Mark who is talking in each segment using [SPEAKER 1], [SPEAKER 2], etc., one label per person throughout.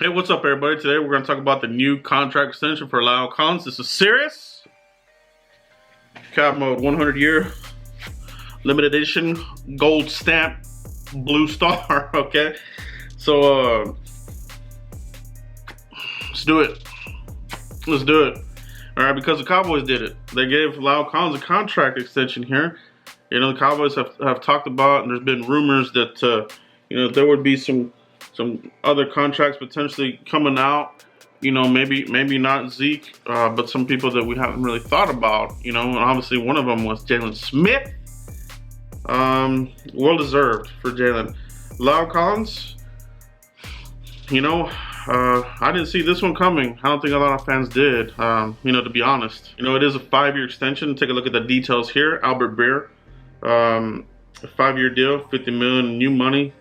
[SPEAKER 1] Hey, what's up, everybody? Today we're going to talk about the new contract extension for Lael. This is serious. Cap mode 100-year limited edition gold stamp blue star. Okay, so let's do it. Let's do it. All right, because the Cowboys did it. They gave Lael a contract extension here. You know, the Cowboys have talked about, and there's been rumors that there would be some other contracts potentially coming out. You know, maybe not Zeke, but some people that we haven't really thought about. You know, and obviously one of them was Tyron Smith. Well deserved for Jalen. Lael, you know, I didn't see this one coming. I don't think a lot of fans did. You know, to be honest, you know, it is a 5-year extension. Take a look at the details here. Albert Beer, a 5-year deal, $50 million new money.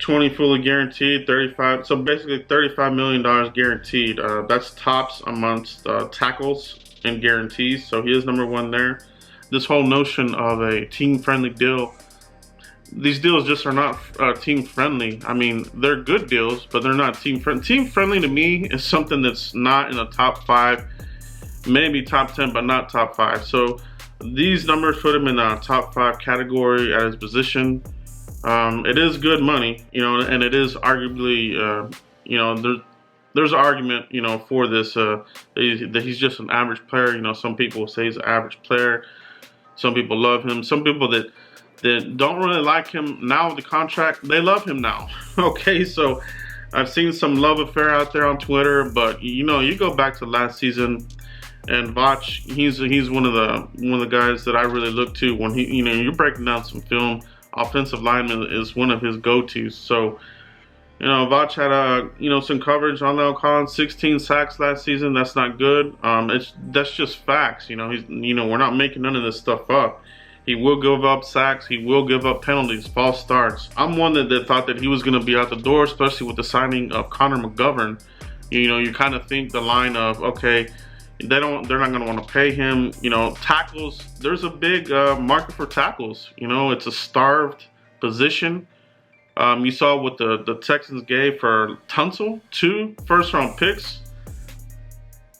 [SPEAKER 1] 20 fully guaranteed, 35. So basically, $35 million guaranteed. That's tops amongst tackles and guarantees. So he is number one there. This whole notion of a team-friendly deal, these deals just are not team-friendly. I mean, they're good deals, but they're not team-friendly. Team-friendly to me is something that's not in the top 5, maybe top 10, but not top 5. So these numbers put him in the top 5 category at his position. It is good money, you know, and it is arguably, you know, there's an argument, you know, for this, that he's just an average player. You know, some people say he's an average player. Some people love him. Some people that don't really like him now with the contract, they love him now. Okay, so I've seen some love affair out there on Twitter, but you know, you go back to last season, and Vach, he's one of the guys that I really look to when you know, you're breaking down some film. Offensive lineman is one of his go-tos. So, you know, Vach had you know, some coverage on Lael, 16 sacks last season. That's not good. That's just facts. You know, we're not making none of this stuff up. He will give up sacks. He will give up penalties, false starts. I'm one that thought that he was going to be out the door, especially with the signing of Connor McGovern. You know, you kind of think the line of, okay, they're not going to want to pay him. You know, tackles, there's a big market for tackles. You know, it's a starved position. You saw what the Texans gave for Tunsil, 2 first-round picks.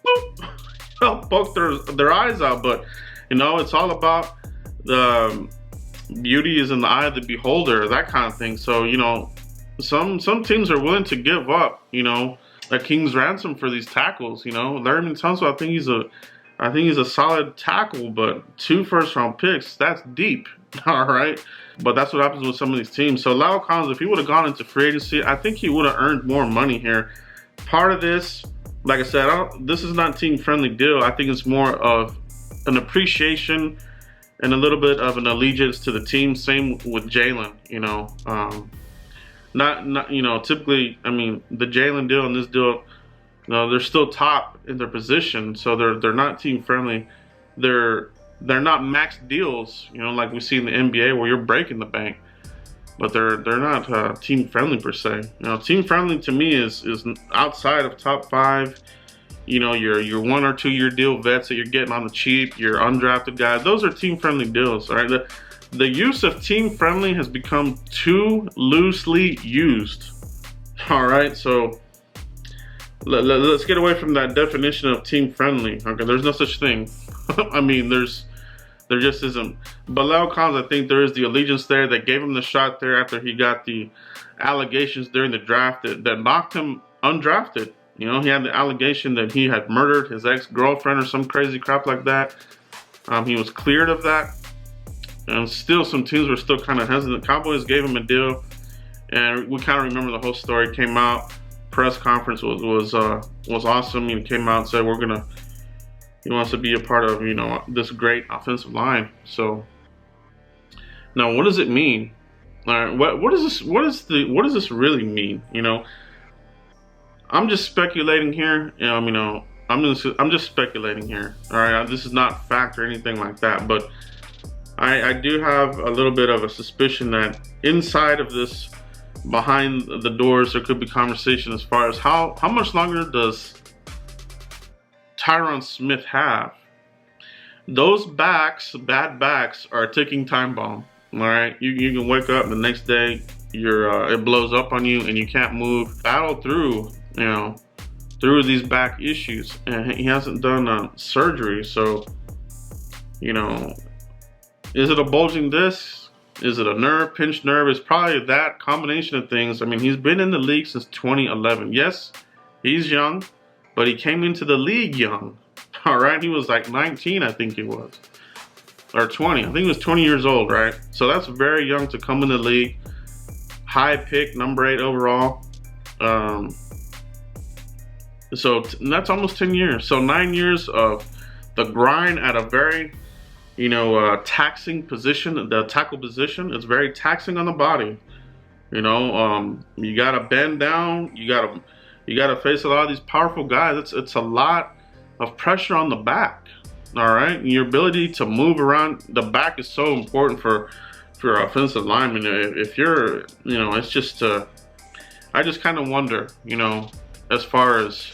[SPEAKER 1] Boop. Poked their eyes out. But, you know, it's all about the beauty is in the eye of the beholder, that kind of thing. So, you know, some teams are willing to give up, you know, a king's ransom for these tackles. You know, Larry Tunsil, I think he's a solid tackle, but 2 first-round picks, that's deep. All right, but that's what happens with some of these teams. So Lael, if he would have gone into free agency, I think he would have earned more money here. Part of this, like I said, this is not a team-friendly deal. I think it's more of an appreciation and a little bit of an allegiance to the team. Same with Jalen. You know. Not you know, typically, I mean, the Jalen deal and this deal, you know, they're still top in their position, so they're not team friendly. They're not max deals, you know, like we see in the NBA where you're breaking the bank, but they're not team friendly per se. You know, team friendly to me is outside of top 5. You know, your 1 or 2 year deal vets that you're getting on the cheap, your undrafted guys. Those are team friendly deals. All right. The use of team friendly has become too loosely used. All right, so let's get away from that definition of team friendly. Okay, there's no such thing. I mean, there just isn't. But Lael, I think there is the allegiance there that gave him the shot there after he got the allegations during the draft that knocked him undrafted. You know, he had the allegation that he had murdered his ex-girlfriend or some crazy crap like that. He was cleared of that. And still, some teams were still kind of hesitant. Cowboys gave him a deal, and we kind of remember the whole story. Came out, press conference was awesome. He came out and said, he wants to be a part of, you know, this great offensive line. So now, what does it mean? All right, what does this really mean? You know, I'm just speculating here. You know, I'm just speculating here. All right, this is not fact or anything like that, but I do have a little bit of a suspicion that inside of this, behind the doors, there could be conversation as far as how much longer does Tyron Smith have? Those bad backs, are a ticking time bomb. All right, you can wake up the next day, it blows up on you and you can't move, battle through, through these back issues. And he hasn't done surgery, so, is it a bulging disc? Is it a nerve, pinched nerve? It's probably that combination of things. I mean, he's been in the league since 2011. Yes, he's young, but he came into the league young. All right, he was like 19, I think he was, or 20. I think he was 20 years old, right? So that's very young to come in the league. High pick, number 8 overall. So that's almost 10 years. So 9 years of the grind at a very, taxing position. The tackle position is very taxing on the body. You gotta bend down. You gotta face a lot of these powerful guys. It's a lot of pressure on the back. All right, and your ability to move around the back is so important for offensive linemen. If you're, it's just, I just kind of wonder, as far as,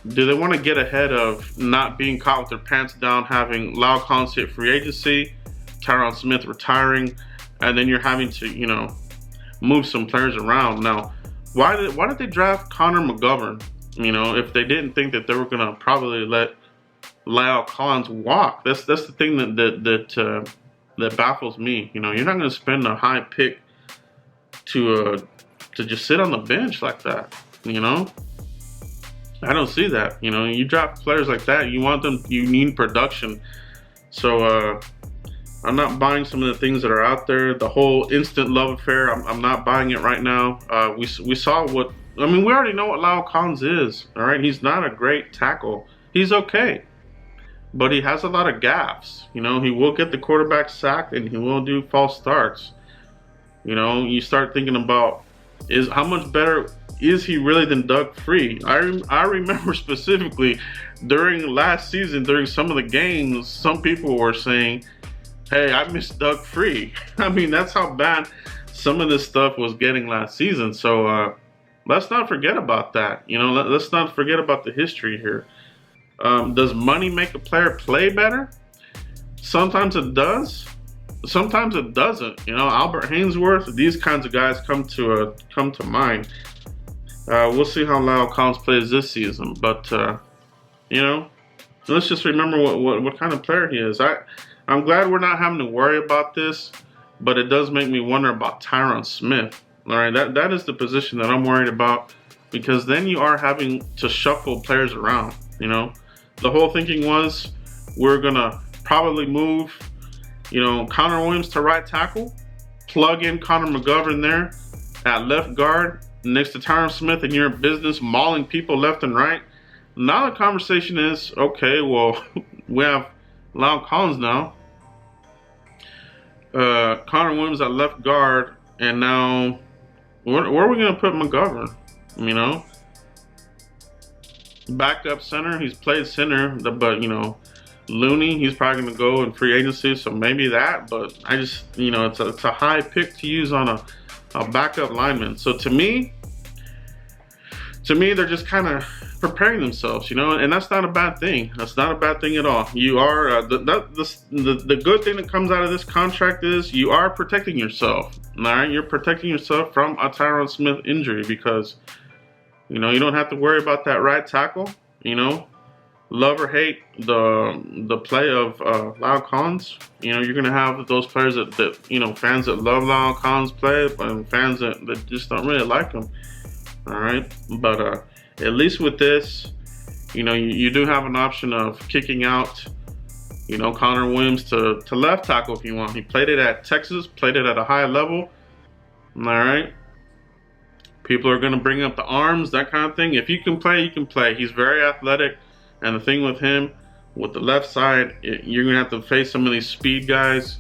[SPEAKER 1] do they want to get ahead of not being caught with their pants down, having Lael Collins hit free agency, Tyron Smith retiring, and then you're having to, move some players around. Now, why did they draft Connor McGovern? If they didn't think that they were gonna probably let Lael Collins walk. That's the thing that baffles me. You're not gonna spend a high pick to just sit on the bench like that. I don't see that. You draft players like that, you want them, you need production. So I'm not buying some of the things that are out there. The whole instant love affair, I'm not buying it right now. We saw what, we already know what Lael Collins is. All right, he's not a great tackle. He's okay, but he has a lot of gaffes. He will get the quarterback sacked and he will do false starts. You start thinking about, how much better is he really than Doug Free? I remember specifically during last season, during some of the games, some people were saying, hey, I miss Doug Free. That's how bad some of this stuff was getting last season. So let's not forget about that. Let's not forget about the history here. Does money make a player play better? Sometimes it does. Sometimes it doesn't. Albert Hainsworth, these kinds of guys come to mind. We'll see how Lael Collins plays this season, but let's just remember what kind of player he is. I'm glad we're not having to worry about this, but it does make me wonder about Tyron Smith. All right, that is the position that I'm worried about, because then you are having to shuffle players around. The whole thinking was we're gonna probably move, Connor Williams to right tackle, plug in Connor McGovern there at left guard next to Tyron Smith, and you're in business mauling people left and right. Now the conversation is, okay, well, we have Lael Collins now, Connor Williams at left guard, and now where are we going to put McGovern? Backup center, he's played center, but Looney, he's probably going to go in free agency, so maybe that, but I just, it's a high pick to use on a backup lineman. So to me, they're just kind of preparing themselves, and that's not a bad thing. That's not a bad thing at all. You are the good thing that comes out of this contract is you are protecting yourself. All right, you're protecting yourself from a Tyron Smith injury, because you don't have to worry about that right tackle. Love or hate the play of Lael Collins, you're gonna have those players that fans that love Lael Collins play, and fans that just don't really like him. All right, but at least with this, you do have an option of kicking out, Connor Williams to left tackle if you want. He played it at Texas, played it at a high level. All right, people are gonna bring up the arms, that kind of thing. If you can play, you can play. He's very athletic. And the thing with him, with the left side, you're going to have to face some of these speed guys.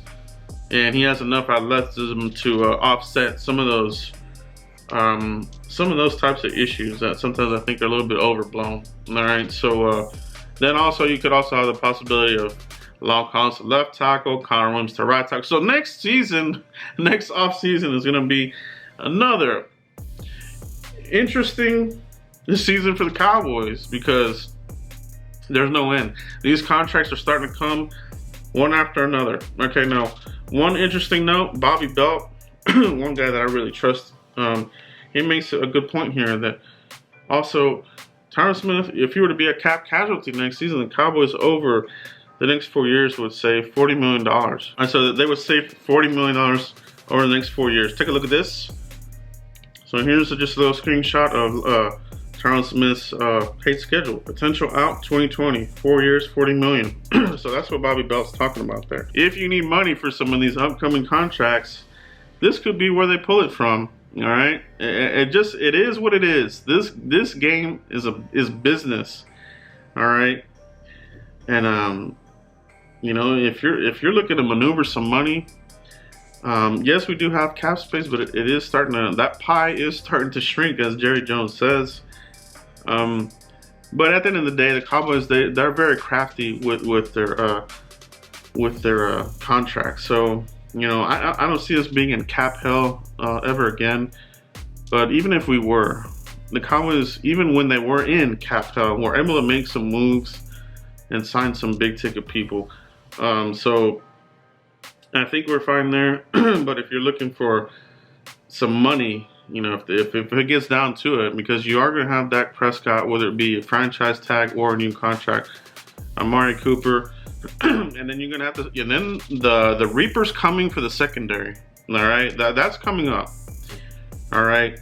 [SPEAKER 1] And he has enough athleticism to offset some of those types of issues that sometimes I think are a little bit overblown. All right, so then also you could also have the possibility of Lael Collins to left tackle, Connor Williams to right tackle. So next off season is going to be another interesting season for the Cowboys, because there's no end. These contracts are starting to come one after another. Okay, now, one interesting note, Bobby Belt, one guy that I really trust. He makes a good point here that also Tyron Smith, if he were to be a cap casualty next season, the Cowboys over the next 4 years would save $40 million. And so they would save $40 million over the next 4 years. Take a look at this. So here's just a little screenshot of Tyron Smith's paid schedule. Potential out 2020, 4 years, $40 million. So that's what Bobby Belt's talking about there. If you need money for some of these upcoming contracts, this could be where they pull it from. All right, it is what it is. This game is business. All right, and you know, if you're looking to maneuver some money. Yes, we do have cap space, but it is starting to, that pie is starting to shrink, as Jerry Jones says. But at the end of the day, the Cowboys, they're very crafty with their contracts. So, you know, I don't see us being in cap hell ever again. But even if we were, the Cowboys, even when they were in cap hell, were able to make some moves and sign some big ticket people. So I think we're fine there. But if you're looking for some money, you know, if it gets down to it, because you are going to have Dak Prescott, whether it be a franchise tag or a new contract, Amari Cooper, and then you're going to have to, and then the Reaper's coming for the secondary. All right, that's coming up. All right,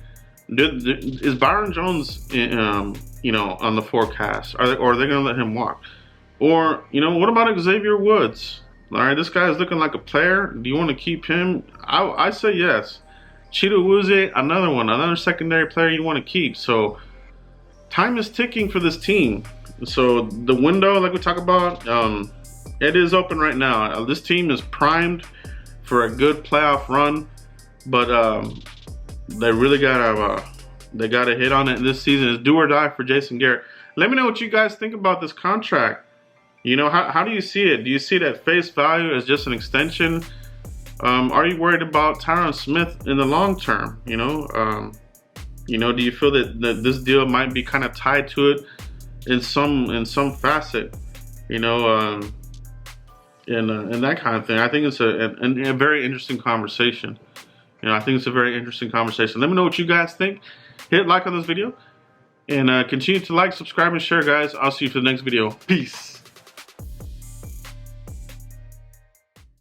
[SPEAKER 1] is Byron Jones, you know, on the forecast? Or are they going to let him walk? Or, you know, what about Xavier Woods? All right, this guy is looking like a player. Do you want to keep him? I say yes. Chido Wuze, another secondary player you want to keep. So time is ticking for this team. So the window, like we talk about, it is open right now. This team is primed for a good playoff run, but they really gotta hit on it this season. It's do or die for Jason Garrett. Let me know what you guys think about this contract. You know, how do you see it? Do you see it at face value as just an extension? Are you worried about Tyron Smith in the long term? You know, do you feel that this deal might be kind of tied to it in some facet? You know, and that kind of thing. I think it's a very interesting conversation. You know, I think it's a very interesting conversation. Let me know what you guys think. Hit like on this video, and continue to like, subscribe, and share, guys. I'll see you for the next video. Peace.